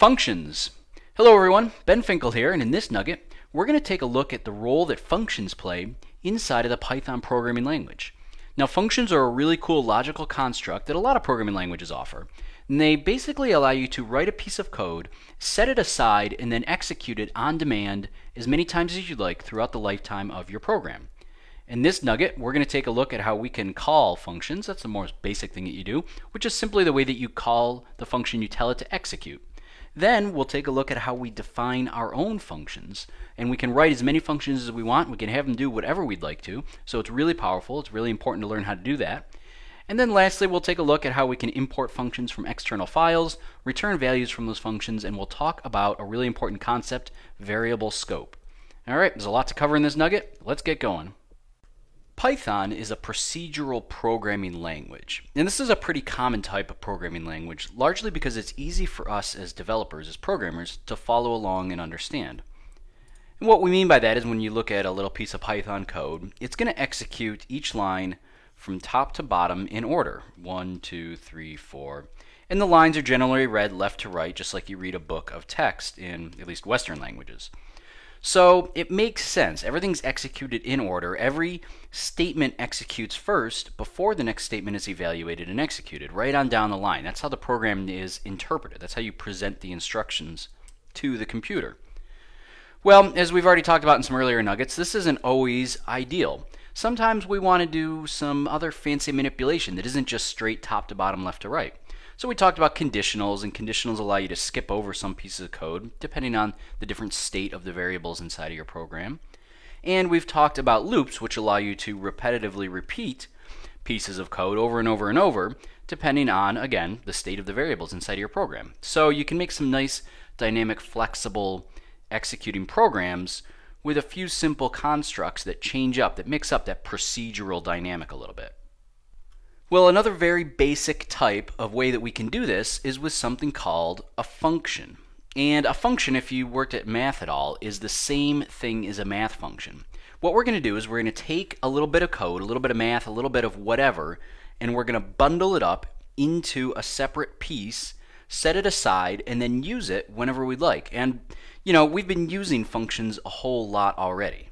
Functions. Hello everyone, Ben Finkel here, and in this nugget, we're going to take a look at the role that functions play inside of the Python programming language. Now, functions are a really cool logical construct that a lot of programming languages offer. And they basically allow you to write a piece of code, set it aside, and then execute it on demand as many times as you'd like throughout the lifetime of your program. In this nugget, we're going to take a look at how we can call functions. That's the most basic thing that you do, which is simply the way that you call the function you tell it to execute. Then we'll take a look at how we define our own functions, and we can write as many functions as we want. We can have them do whatever we'd like to, so it's really powerful. It's really important to learn how to do that. And then lastly, we'll take a look at how we can import functions from external files, return values from those functions, and we'll talk about a really important concept, variable scope. All right, there's a lot to cover in this nugget. Let's get going. Python is a procedural programming language, and this is a pretty common type of programming language, largely because it's easy for us as developers, as programmers, to follow along and understand. And what we mean by that is when you look at a little piece of Python code, it's going to execute each line from top to bottom in order, 1, 2, 3, 4, and the lines are generally read left to right, just like you read a book of text in at least Western languages. So it makes sense. Everything's executed in order. Every statement executes first before the next statement is evaluated and executed, right on down the line. That's how the program is interpreted. That's how you present the instructions to the computer. Well, as we've already talked about in some earlier nuggets, this isn't always ideal. Sometimes we want to do some other fancy manipulation that isn't just straight top to bottom, left to right. So we talked about conditionals, and conditionals allow you to skip over some pieces of code depending on the different state of the variables inside of your program. And we've talked about loops, which allow you to repetitively repeat pieces of code over and over and over depending on, again, the state of the variables inside of your program. So you can make some nice, dynamic, flexible executing programs with a few simple constructs that change up, that mix up that procedural dynamic a little bit. Well, another very basic type of way that we can do this is with something called a function. And a function, if you worked at math at all, is the same thing as a math function. What we're going to do is we're going to take a little bit of code, a little bit of math, a little bit of whatever, and we're going to bundle it up into a separate piece, set it aside, and then use it whenever we'd like. And, you know, we've been using functions a whole lot already.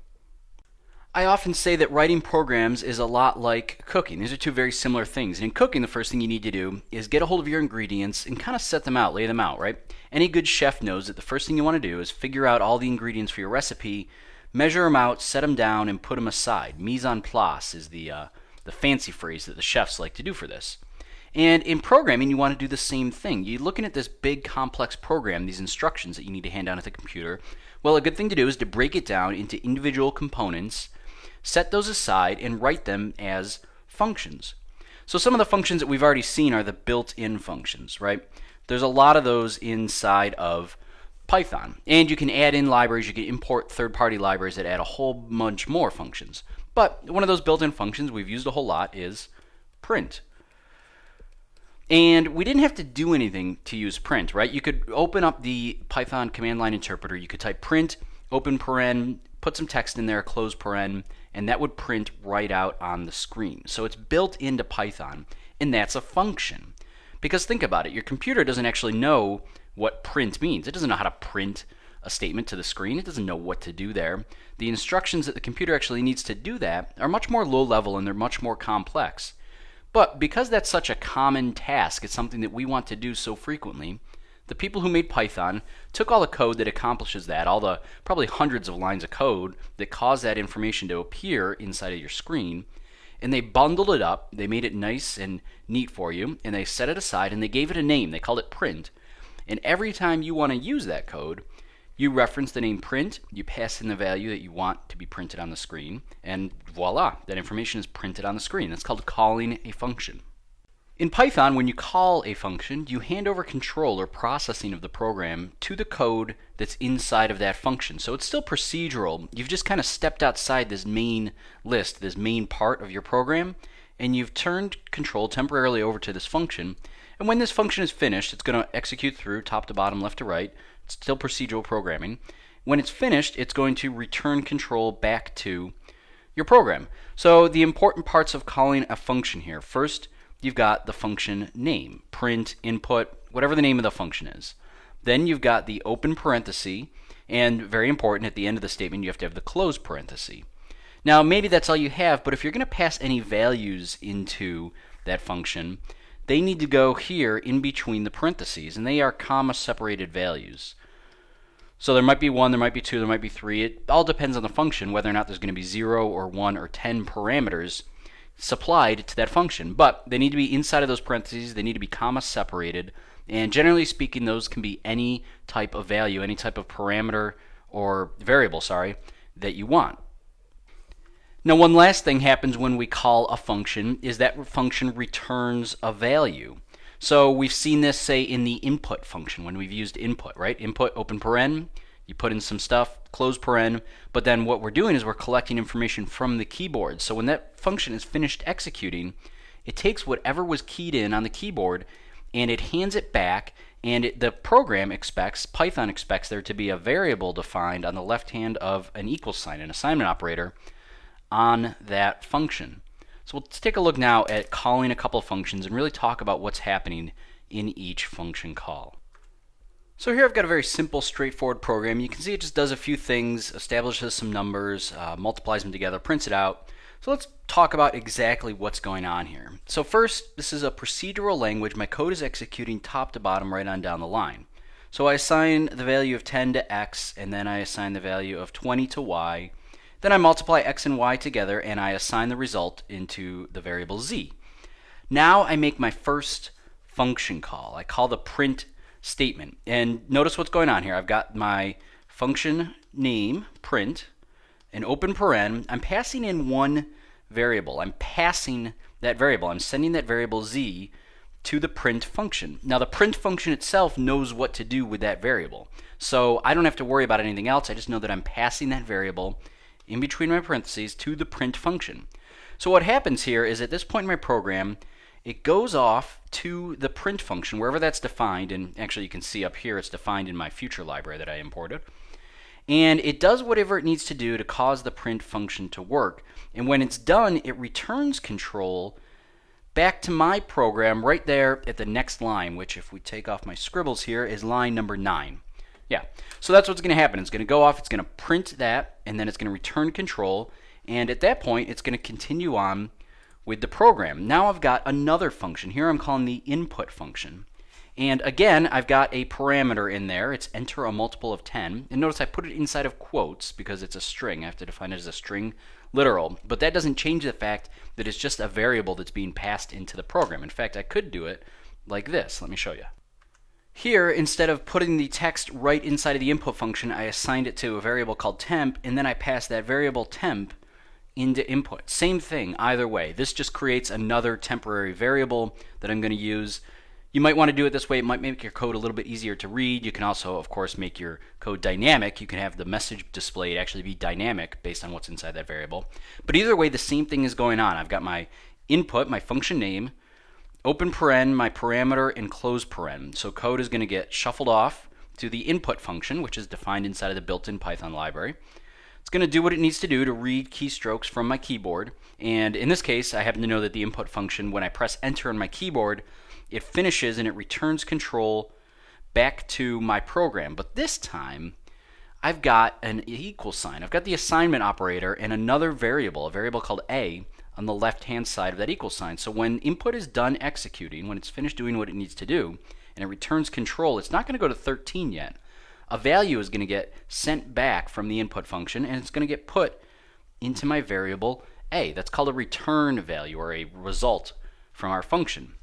I often say that writing programs is a lot like cooking. These are two very similar things. And in cooking, the first thing you need to do is get a hold of your ingredients and kind of set them out, lay them out, right? Any good chef knows that the first thing you want to do is figure out all the ingredients for your recipe, measure them out, set them down, and put them aside. Mise en place is the fancy phrase that the chefs like to do for this. And in programming, you want to do the same thing. You're looking at this big, complex program, these instructions that you need to hand down at the computer. Well, a good thing to do is to break it down into individual components, set those aside, and write them as functions. So some of the functions that we've already seen are the built-in functions, right? There's a lot of those inside of Python. And you can add in libraries, you can import third-party libraries that add a whole bunch more functions. But one of those built-in functions we've used a whole lot is print. And we didn't have to do anything to use print, right? You could open up the Python command line interpreter, you could type print, open paren, put some text in there, close paren, and that would print right out on the screen. So it's built into Python, and that's a function. Because think about it, your computer doesn't actually know what print means. It doesn't know how to print a statement to the screen. It doesn't know what to do there. The instructions that the computer actually needs to do that are much more low level and they're much more complex. But because that's such a common task, it's something that we want to do so frequently, the people who made Python took all the code that accomplishes that, all the probably hundreds of lines of code that cause that information to appear inside of your screen, and they bundled it up, they made it nice and neat for you, and they set it aside and they gave it a name. They called it print. And every time you want to use that code, you reference the name print, you pass in the value that you want to be printed on the screen, and voila, that information is printed on the screen. That's called calling a function. In Python, when you call a function, you hand over control or processing of the program to the code that's inside of that function. So it's still procedural. You've just kind of stepped outside this main list, this main part of your program, and you've turned control temporarily over to this function. And when this function is finished, it's going to execute through top to bottom, left to right. It's still procedural programming. When it's finished, it's going to return control back to your program. So the important parts of calling a function here. First, you've got the function name, print, input, whatever the name of the function is. Then you've got the open parenthesis, and very important, at the end of the statement, you have to have the close parenthesis. Now, maybe that's all you have, but if you're going to pass any values into that function, they need to go here in between the parentheses, and they are comma-separated values. So there might be 1, there might be 2, there might be 3. It all depends on the function, whether or not there's going to be 0 or 1 or 10 parameters supplied to that function. But they need to be inside of those parentheses, they need to be comma-separated, and generally speaking, those can be any type of value, any type of parameter or variable, that you want. Now, one last thing happens when we call a function is that function returns a value. So we've seen this, say, in the input function when we've used input, right? Input, open paren, you put in some stuff, close paren, but then what we're doing is we're collecting information from the keyboard. So when that function is finished executing, it takes whatever was keyed in on the keyboard and it hands it back, and the program expects, Python expects there to be a variable defined on the left hand of an equal sign, an assignment operator, on that function. So let's take a look now at calling a couple of functions and really talk about what's happening in each function call. So here I've got a very simple, straightforward program. You can see it just does a few things, establishes some numbers, multiplies them together, prints it out. So let's talk about exactly what's going on here. So first, this is a procedural language. My code is executing top to bottom right on down the line. So I assign the value of 10 to x, and then I assign the value of 20 to y. Then I multiply x and y together, and I assign the result into the variable z. Now I make my first function call. I call the print statement. And notice what's going on here. I've got my function name, print, an open paren. I'm passing in one variable. I'm passing that variable. I'm sending that variable z to the print function. Now the print function itself knows what to do with that variable. So I don't have to worry about anything else. I just know that I'm passing that variable in between my parentheses to the print function. So what happens here is at this point in my program, it goes off to the print function, wherever that's defined, and actually you can see up here it's defined in my future library that I imported, and it does whatever it needs to do to cause the print function to work. And when it's done, it returns control back to my program right there at the next line, which if we take off my scribbles here is line number 9. Yeah, so that's what's going to happen. It's going to go off, it's going to print that, and then it's going to return control, and at that point it's going to continue on with the program. Now I've got another function. Here I'm calling the input function. And again, I've got a parameter in there. It's enter a multiple of 10. And notice I put it inside of quotes because it's a string. I have to define it as a string literal. But that doesn't change the fact that it's just a variable that's being passed into the program. In fact, I could do it like this. Let me show you. Here, instead of putting the text right inside of the input function, I assigned it to a variable called temp, and then I passed that variable temp into input. Same thing either way. This just creates another temporary variable that I'm going to use. You might want to do it this way. It might make your code a little bit easier to read. You can also, of course, make your code dynamic. You can have the message displayed actually be dynamic based on what's inside that variable. But either way, the same thing is going on. I've got my input, my function name, open paren, my parameter, and close paren. So code is going to get shuffled off to the input function, which is defined inside of the built-in Python library. It's going to do what it needs to do to read keystrokes from my keyboard. And in this case, I happen to know that the input function, when I press enter on my keyboard, it finishes and it returns control back to my program. But this time, I've got an equal sign. I've got the assignment operator and another variable, a variable called a, on the left-hand side of that equal sign. So when input is done executing, when it's finished doing what it needs to do, and it returns control, it's not going to go to 13 yet. A value is going to get sent back from the input function, and it's going to get put into my variable a. That's called a return value, or a result from our function.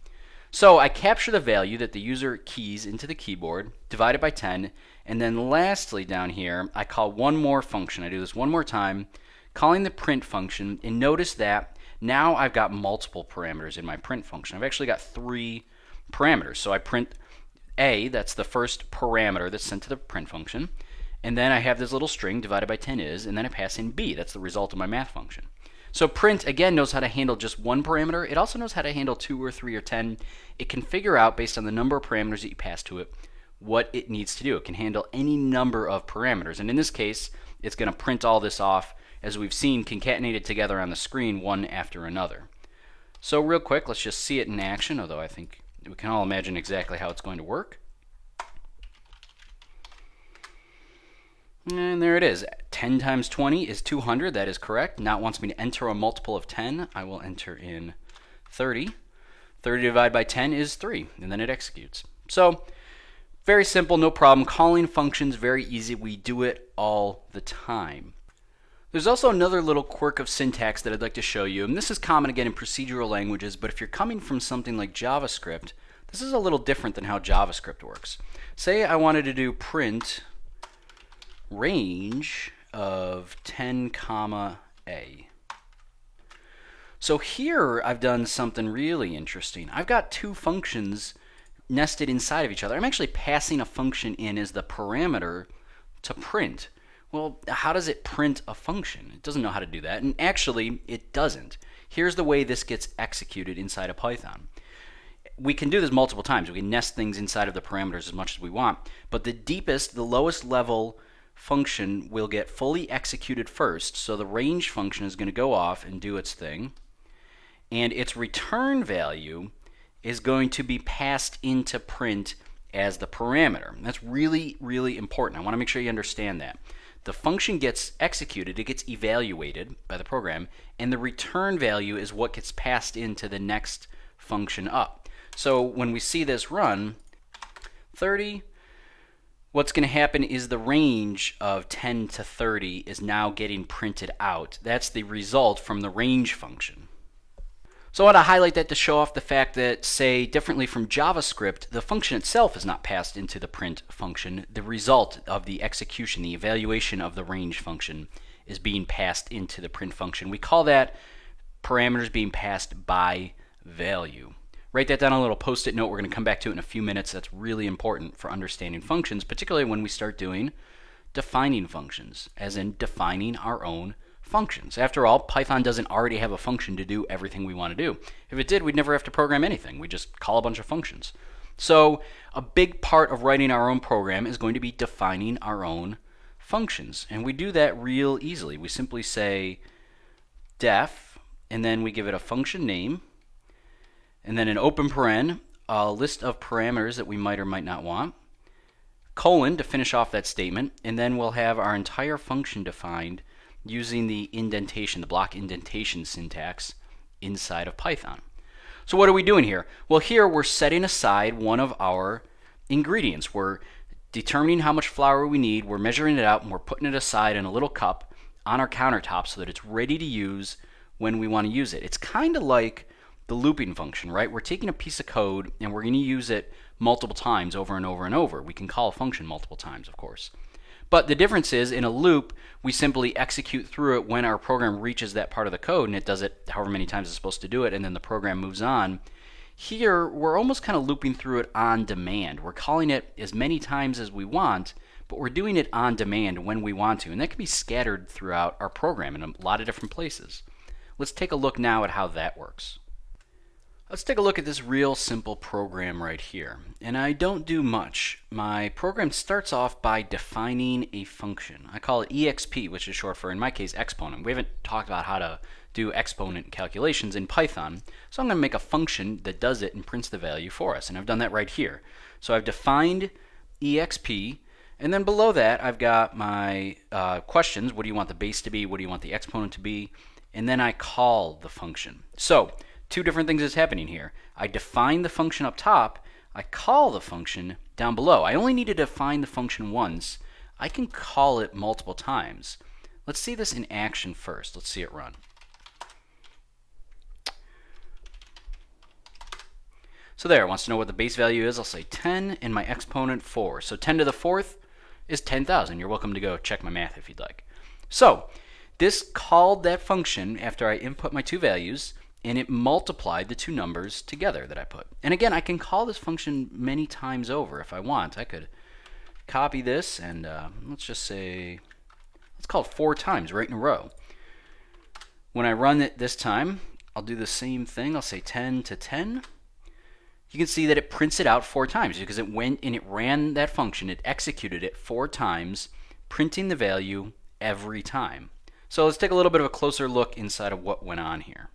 So I capture the value that the user keys into the keyboard, divide it by 10, and then lastly down here, I call one more function. I do this one more time, calling the print function, and notice that now I've got multiple parameters in my print function. I've actually got 3 parameters. So I print a, that's the first parameter that's sent to the print function, and then I have this little string divided by 10 is, and then I pass in b, that's the result of my math function. So print, again, knows how to handle just one parameter. It also knows how to handle 2 or 3 or 10. It can figure out, based on the number of parameters that you pass to it, what it needs to do. It can handle any number of parameters, and in this case, it's going to print all this off, as we've seen, concatenated together on the screen one after another. So real quick, let's just see it in action, although I think we can all imagine exactly how it's going to work. And there it is. 10 times 20 is 200. That is correct. Now it wants me to enter a multiple of 10. I will enter in 30. 30 divided by 10 is 3, and then it executes. So very simple, no problem. Calling functions, very easy. We do it all the time. There's also another little quirk of syntax that I'd like to show you, and this is common again in procedural languages, but if you're coming from something like JavaScript, this is a little different than how JavaScript works. Say I wanted to do print range of 10 comma a. So here I've done something really interesting. I've got two functions nested inside of each other. I'm actually passing a function in as the parameter to print. Well, how does it print a function? It doesn't know how to do that, and actually it doesn't. Here's the way this gets executed inside of Python. We can do this multiple times. We can nest things inside of the parameters as much as we want, but the lowest level function will get fully executed first. So the range function is going to go off and do its thing, and its return value is going to be passed into print as the parameter. And that's really, really important. I want to make sure you understand that. The function gets executed, it gets evaluated by the program, and the return value is what gets passed into the next function up. So when we see this run, 30, what's going to happen is the range of 10 to 30 is now getting printed out. That's the result from the range function. So I want to highlight that to show off the fact that, say, differently from JavaScript, the function itself is not passed into the print function. The result of the execution, the evaluation of the range function, is being passed into the print function. We call that parameters being passed by value. Write that down on a little post-it note. We're going to come back to it in a few minutes. That's really important for understanding functions, particularly when we start doing defining functions, as in defining our own functions. After all, Python doesn't already have a function to do everything we want to do. If it did, we'd never have to program anything. We just call a bunch of functions. So a big part of writing our own program is going to be defining our own functions. And we do that real easily. We simply say def, and then we give it a function name, and then an open paren, a list of parameters that we might or might not want, colon to finish off that statement, and then we'll have our entire function defined using the indentation, the block indentation syntax inside of Python. So what are we doing here? Well, here we're setting aside one of our ingredients. We're determining how much flour we need, we're measuring it out, and we're putting it aside in a little cup on our countertop so that it's ready to use when we want to use it. It's kind of like the looping function, right? We're taking a piece of code and we're going to use it multiple times over and over and over. We can call a function multiple times, of course. But the difference is, in a loop, we simply execute through it when our program reaches that part of the code, and it does it however many times it's supposed to do it, and then the program moves on. Here, we're almost kind of looping through it on demand. We're calling it as many times as we want, but we're doing it on demand when we want to, and that can be scattered throughout our program in a lot of different places. Let's take a look now at how that works. Let's take a look at this real simple program right here. And I don't do much. My program starts off by defining a function. I call it exp, which is short for, in my case, exponent. We haven't talked about how to do exponent calculations in Python. So I'm going to make a function that does it and prints the value for us. And I've done that right here. So I've defined exp, and then below that I've got my questions. What do you want the base to be? What do you want the exponent to be? And then I call the function. So two different things is happening here. I define the function up top, I call the function down below. I only need to define the function once. I can call it multiple times. Let's see this in action first. Let's see it run. So there, it wants to know what the base value is. I'll say 10 and my exponent 4. So 10 to the 4th is 10,000. You're welcome to go check my math if you'd like. So this called that function after I input my two values, and it multiplied the two numbers together that I put. And again, I can call this function many times over if I want. I could copy this and let's just say, let's call it 4 times right in a row. When I run it this time, I'll do the same thing. I'll say 10 to 10. You can see that it prints it out 4 times because it went and it ran that function, it executed it 4 times, printing the value every time. So let's take a little bit of a closer look inside of what went on here.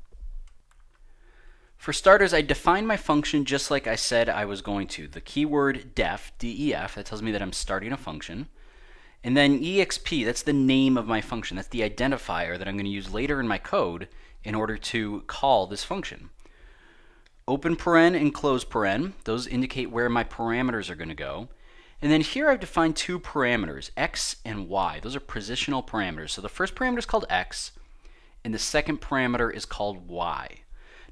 For starters, I defined my function just like I said I was going to. The keyword def, D-E-F, that tells me that I'm starting a function. And then exp, that's the name of my function. That's the identifier that I'm going to use later in my code in order to call this function. Open paren and close paren, those indicate where my parameters are going to go. And then here I've defined two parameters, x and y. Those are positional parameters. So the first parameter is called x, and the second parameter is called y.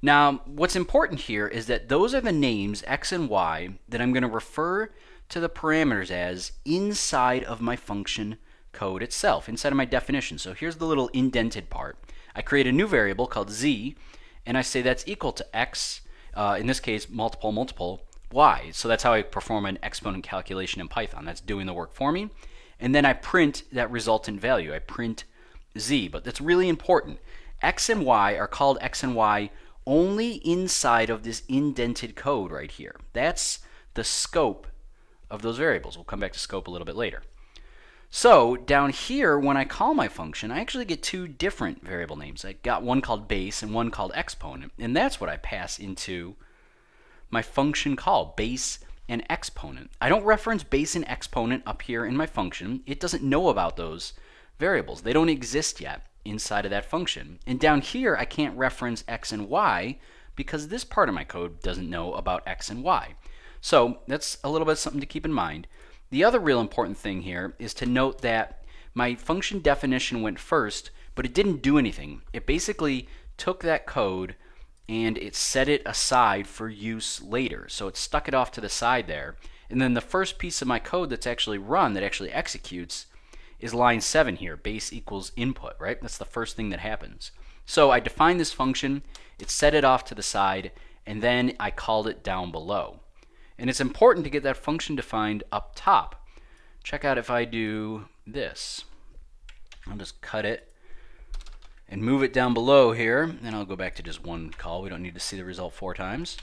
Now, what's important here is that those are the names, x and y, that I'm going to refer to the parameters as inside of my function code itself, inside of my definition. So here's the little indented part. I create a new variable called z, and I say that's equal to x, in this case, multiple, y. So that's how I perform an exponent calculation in Python. That's doing the work for me. And then I print that resultant value. I print z, but that's really important. X and y are called x and y only inside of this indented code right here. That's the scope of those variables. We'll come back to scope a little bit later. So down here, when I call my function, I actually get two different variable names. I got one called base and one called exponent, and that's what I pass into my function call, base and exponent. I don't reference base and exponent up here in my function. It doesn't know about those variables. They don't exist yet inside of that function. And down here, I can't reference x and y because this part of my code doesn't know about x and y. So that's a little bit something to keep in mind. The other real important thing here is to note that my function definition went first, but it didn't do anything. It basically took that code and it set it aside for use later. So it stuck it off to the side there. And then the first piece of my code that's actually run, that actually executes, is line 7 here, base equals input, right? That's the first thing that happens. So I defined this function, it set it off to the side, and then I called it down below. And it's important to get that function defined up top. Check out if I do this. I'll just cut it and move it down below here, and I'll go back to just one call. We don't need to see the result 4 times.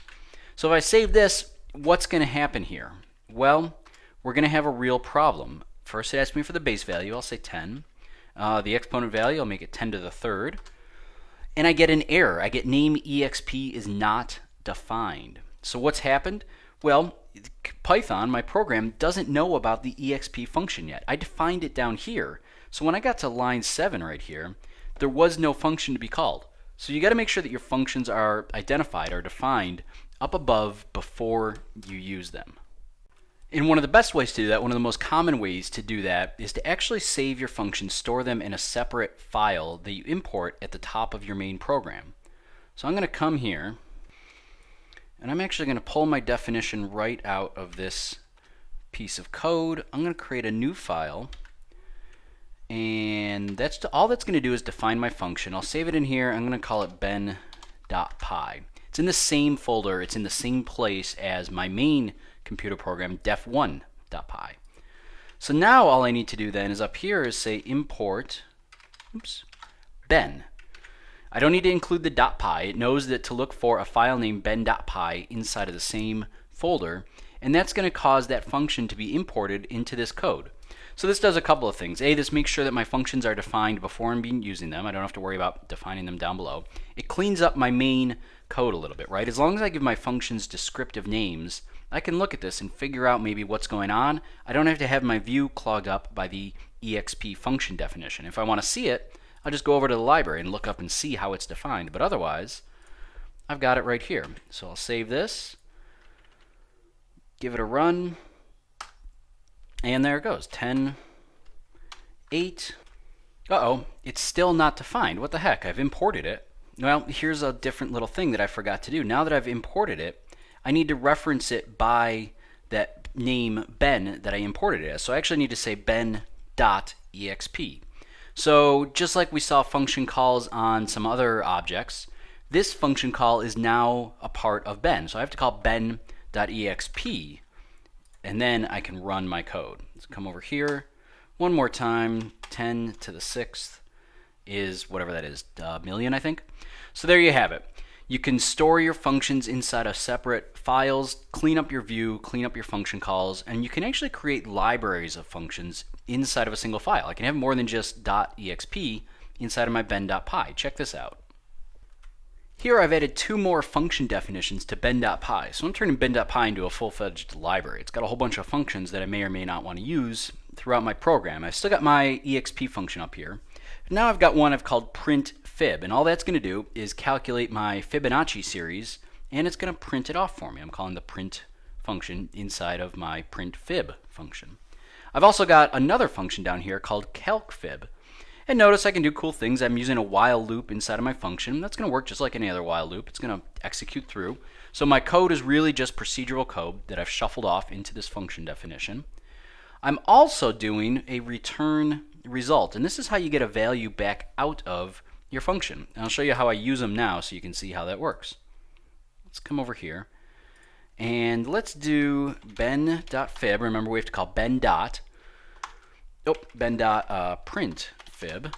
So if I save this, what's going to happen here? Well, we're going to have a real problem. First it asks me for the base value, I'll say 10. The exponent value, I'll make it 10 to the third. And I get an error. I get name exp is not defined. So what's happened? Well, Python, my program, doesn't know about the exp function yet. I defined it down here. So when I got to line 7 right here, there was no function to be called. So you got to make sure that your functions are identified or defined up above before you use them. And one of the best ways to do that, one of the most common ways to do that, is to actually save your functions, store them in a separate file that you import at the top of your main program. So I'm going to come here, and I'm actually going to pull my definition right out of this piece of code. I'm going to create a new file, and all that's going to do is define my function. I'll save it in here. I'm going to call it ben.py. It's in the same folder. It's in the same place as my main computer program, def1.py. So now all I need to do then is up here is say import ben. I don't need to include the .py. It knows that to look for a file named ben.py inside of the same folder, and that's going to cause that function to be imported into this code. So this does a couple of things. A, this makes sure that my functions are defined before I'm using them. I don't have to worry about defining them down below. It cleans up my main code a little bit, right? As long as I give my functions descriptive names, I can look at this and figure out maybe what's going on. I don't have to have my view clogged up by the exp function definition. If I want to see it, I'll just go over to the library and look up and see how it's defined. But otherwise, I've got it right here. So I'll save this, give it a run, and there it goes, 10, 8. Uh-oh, it's still not defined. What the heck? I've imported it. Well, here's a different little thing that I forgot to do. Now that I've imported it, I need to reference it by that name ben that I imported it as. So I actually need to say ben.exp. So just like we saw function calls on some other objects, this function call is now a part of ben. So I have to call ben.exp, and then I can run my code. Let's come over here one more time. 10 to the 6th is whatever that is, million, I think. So there you have it. You can store your functions inside of separate files, clean up your view, clean up your function calls, and you can actually create libraries of functions inside of a single file. I can have more than just .exp inside of my ben.py. Check this out. Here I've added 2 more function definitions to ben.py. So I'm turning ben.py into a full-fledged library. It's got a whole bunch of functions that I may or may not want to use throughout my program. I've still got my exp function up here. Now I've got one I've called print fib, and all that's going to do is calculate my Fibonacci series, and it's going to print it off for me. I'm calling the print function inside of my print fib function. I've also got another function down here called calcfib. And notice I can do cool things. I'm using a while loop inside of my function. That's going to work just like any other while loop. It's going to execute through. So my code is really just procedural code that I've shuffled off into this function definition. I'm also doing a return result, and this is how you get a value back out of your function. And I'll show you how I use them now so you can see how that works. Let's come over here and let's do ben.fib. Remember, we have to call ben.print fib,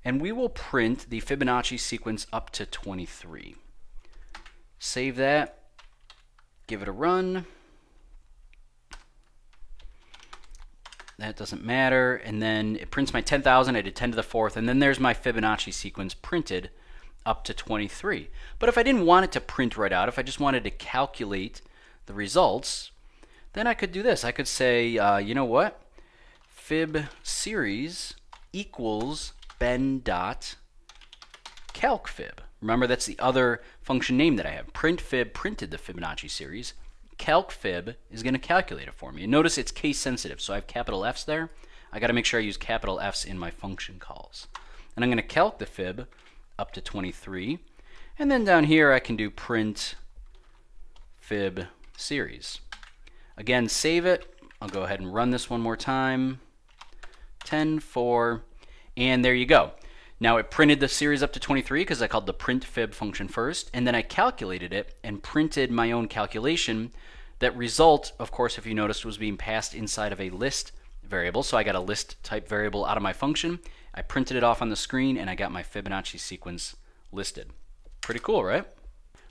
and we will print the Fibonacci sequence up to 23. Save that, give it a run. That doesn't matter, and then it prints my 10,000. I did 10 to the fourth, and then there's my Fibonacci sequence printed up to 23. But if I didn't want it to print right out, if I just wanted to calculate the results, then I could do this. I could say, you know what? Fib series equals ben.calcfib. Remember, that's the other function name that I have. Printfib printed the Fibonacci series. Calcfib is going to calculate it for me. And notice it's case sensitive, so I have capital F's there. I got to make sure I use capital F's in my function calls. And I'm going to calc the fib up to 23. And then down here I can do print fib series. Again, save it. I'll go ahead and run this one more time. 10, 4, and there you go. Now it printed the series up to 23 because I called the print fib function first, and then I calculated it and printed my own calculation. That result, of course, if you noticed, was being passed inside of a list variable. So I got a list type variable out of my function. I printed it off on the screen, and I got my Fibonacci sequence listed. Pretty cool, right?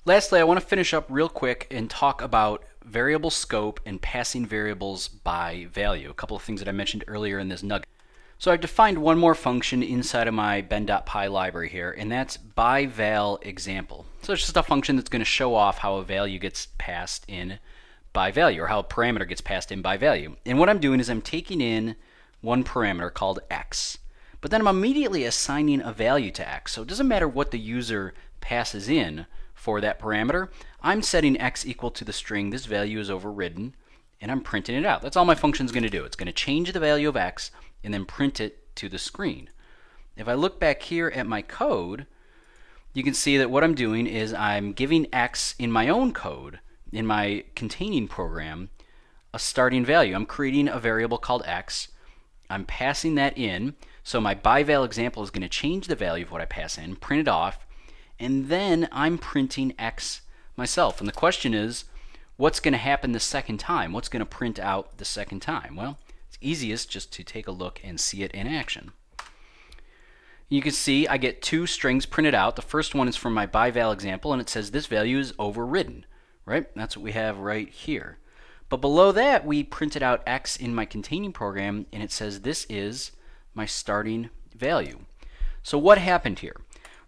Lastly, I want to finish up real quick and talk about variable scope and passing variables by value, a couple of things that I mentioned earlier in this nugget. So I've defined one more function inside of my ben.py library here, and that's byValExample. So it's just a function that's going to show off how a value gets passed in by value, or how a parameter gets passed in by value. And what I'm doing is I'm taking in one parameter called x, but then I'm immediately assigning a value to x. So it doesn't matter what the user passes in for that parameter. I'm setting x equal to the string, this value is overridden, and I'm printing it out. That's all my function's going to do. It's going to change the value of x and then print it to the screen. If I look back here at my code, you can see that what I'm doing is I'm giving x in my own code, in my containing program, a starting value. I'm creating a variable called x. I'm passing that in. So my byValExample is going to change the value of what I pass in, print it off, and then I'm printing x myself. And the question is, what's going to happen the second time? What's going to print out the second time? Well, it's easiest just to take a look and see it in action. You can see I get two strings printed out. The first one is from my byValExample, and it says this value is overridden, right? That's what we have right here. But below that, we printed out x in my containing program, and it says this is my starting value. So what happened here?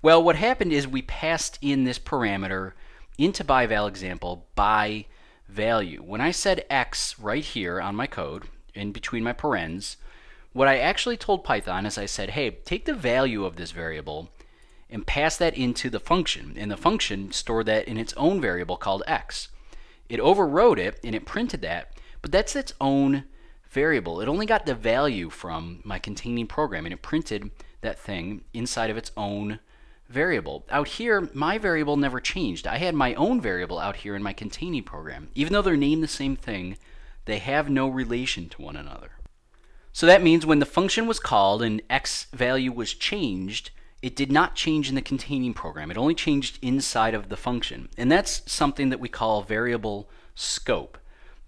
Well, what happened is we passed in this parameter into byValExample by value. When I said x right here on my code, in between my parens, what I actually told Python is I said, hey, take the value of this variable and pass that into the function, and the function stored that in its own variable called x. It overrode it and it printed that, but that's its own variable. It only got the value from my containing program, and it printed that thing inside of its own variable. Out here, my variable never changed. I had my own variable out here in my containing program. Even though they're named the same thing, they have no relation to one another. So that means when the function was called and x value was changed, it did not change in the containing program. It only changed inside of the function. And that's something that we call variable scope.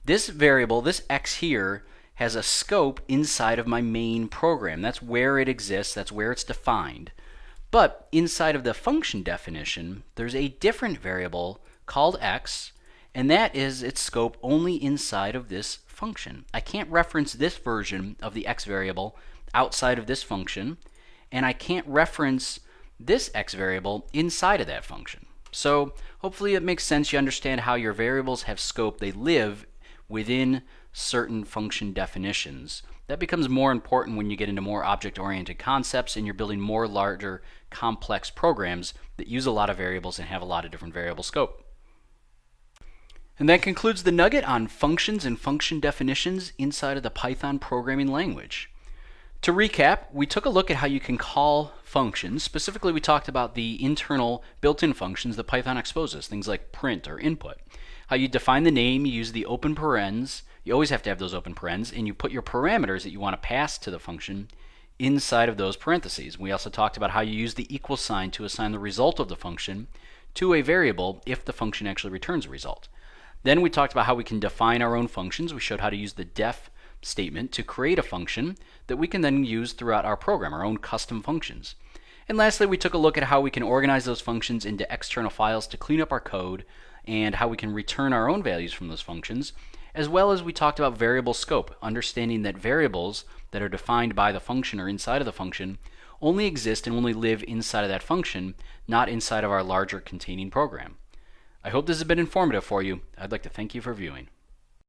This variable, this x here, has a scope inside of my main program. That's where it exists. That's where it's defined. But inside of the function definition, there's a different variable called x, and that is its scope only inside of this function. I can't reference this version of the x variable outside of this function, and I can't reference this x variable inside of that function. So hopefully it makes sense. You understand how your variables have scope. They live within certain function definitions, That becomes more important when you get into more object-oriented concepts and you're building more larger, complex programs that use a lot of variables and have a lot of different variable scope. And that concludes the nugget on functions and function definitions inside of the Python programming language. To recap, we took a look at how you can call functions. Specifically, we talked about the internal built-in functions that Python exposes, things like print or input. How you define the name, you use the open parens. You always have to have those open parens, and you put your parameters that you want to pass to the function inside of those parentheses. We also talked about how you use the equal sign to assign the result of the function to a variable if the function actually returns a result. Then we talked about how we can define our own functions. We showed how to use the def statement to create a function that we can then use throughout our program, our own custom functions. And lastly, we took a look at how we can organize those functions into external files to clean up our code and how we can return our own values from those functions, as well as we talked about variable scope, understanding that variables that are defined by the function or inside of the function only exist and only live inside of that function, not inside of our larger containing program. I hope this has been informative for you. I'd like to thank you for viewing.